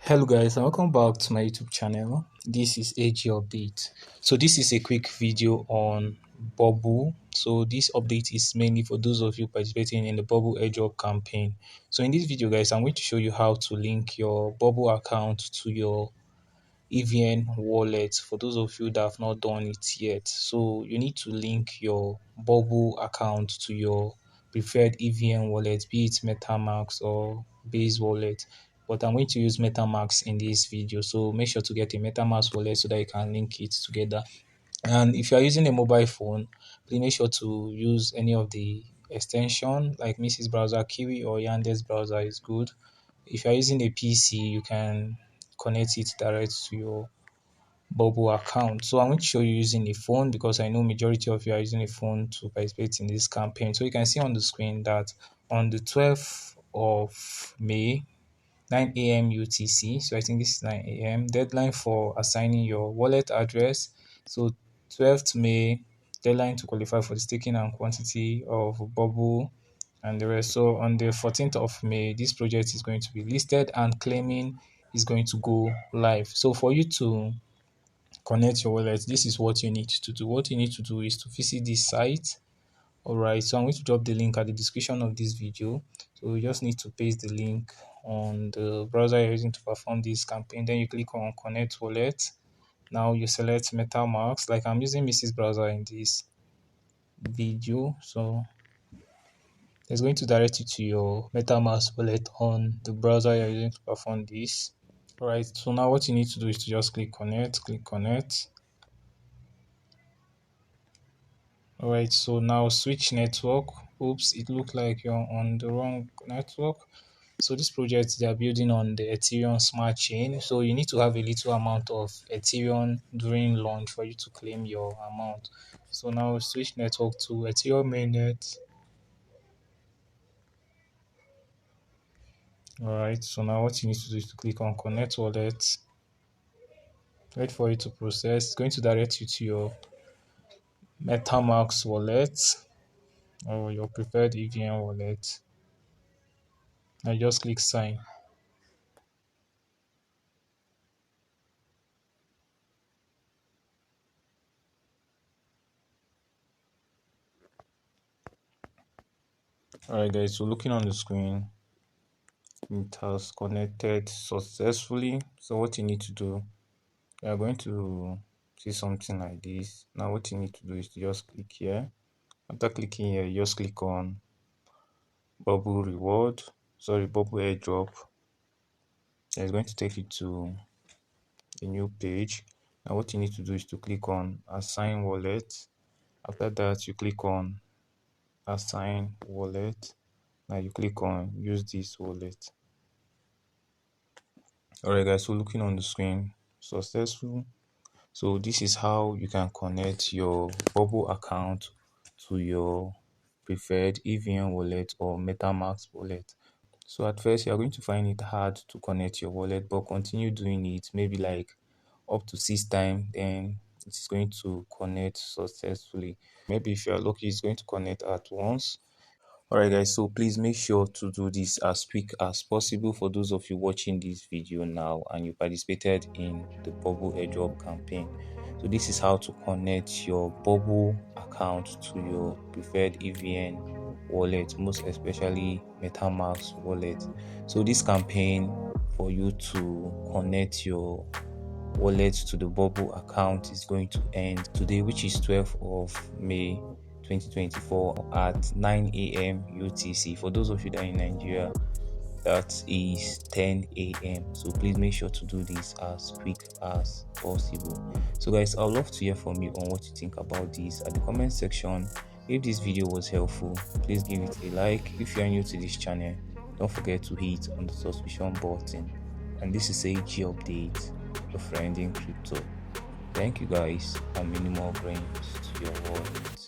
Hello guys and welcome back to my YouTube channel. This is AG update. So this is a quick video on Bubble. So this update is mainly for those of you participating in the Bubble Airdrop campaign. So in this video guys, I'm going to show you how to link your Bubble account to your EVN wallet for those of you that have not done it yet. So you need to link your Bubble account to your preferred EVN wallet, be it MetaMask or Base wallet. But I'm going to use MetaMask in this video. So make sure to get a MetaMask wallet so that you can link it together. And if you are using a mobile phone, please make sure to use any of the extension like Mrs. Browser, Kiwi, or Yandex browser is good. If you are using a PC, you can connect it direct to your Bubble account. So I'm going to show you using a phone because I know majority of you are using a phone to participate in this campaign. So you can see on the screen that on the 12th of May, 9 a.m. UTC. So I think this is 9 a.m. Deadline for assigning your wallet address. So 12th May, deadline to qualify for the staking and quantity of Bubble and the rest. So on the 14th of May, this project is going to be listed and claiming is going to go live. So for you to connect your wallet, this is what you need to do. What you need to do is to visit this site. Alright, so I'm going to drop the link at the description of this video. So you just need to paste the link on the browser you're using to perform this campaign. Then you click on connect wallet. Now you select MetaMask, like I'm using Mrs. Browser in this video. So it's going to direct you to your MetaMask wallet on the browser you're using to perform this. Alright, so now what you need to do is to just click connect. Alright, so now switch network. Oops, it looked like you're on the wrong network. So this project, they are building on the Ethereum smart chain. So you need to have a little amount of Ethereum during launch for you to claim your amount. So now switch network to Ethereum mainnet. Alright, so now what you need to do is to click on connect wallet. Wait for it to process. It's going to direct you to your MetaMask wallet or your preferred EVM wallet. I just click sign. Alright guys, so looking on the screen, it has connected successfully. So what you need to do, you are going to see something like this. Now what you need to do is to just click here. After clicking here, you just click on Bubble Airdrop. It's going to take you to a new page. Now what you need to do is to click on assign wallet. After that, you click on assign wallet. Now you click on use this wallet. Alright guys, so looking on the screen, successful. So this is how you can connect your Bubble account to your preferred EVM wallet or MetaMask wallet. So at first you are going to find it hard to connect your wallet, but continue doing it maybe like up to 6 times, then it's going to connect successfully. Maybe if you are lucky, it's going to connect at once. Alright guys, so please make sure to do this as quick as possible for those of you watching this video now and you participated in the Bubble Airdrop campaign. So this is how to connect your Bubble account to your preferred EVN wallet, most especially MetaMask wallet. So this campaign for you to connect your wallet to the Bubble account is going to end today, which is 12th of May 2024 at 9 a.m. UTC. For those of you that are in Nigeria, that is 10 a.m. So please make sure to do this as quick as possible. So guys, I'd love to hear from you on what you think about this at the comment section. If this video was helpful, please give it a like. If you are new to this channel, don't forget to hit on the subscription button. And this is AG Update, your friend in crypto. Thank you guys, and minimal brains to your wallet.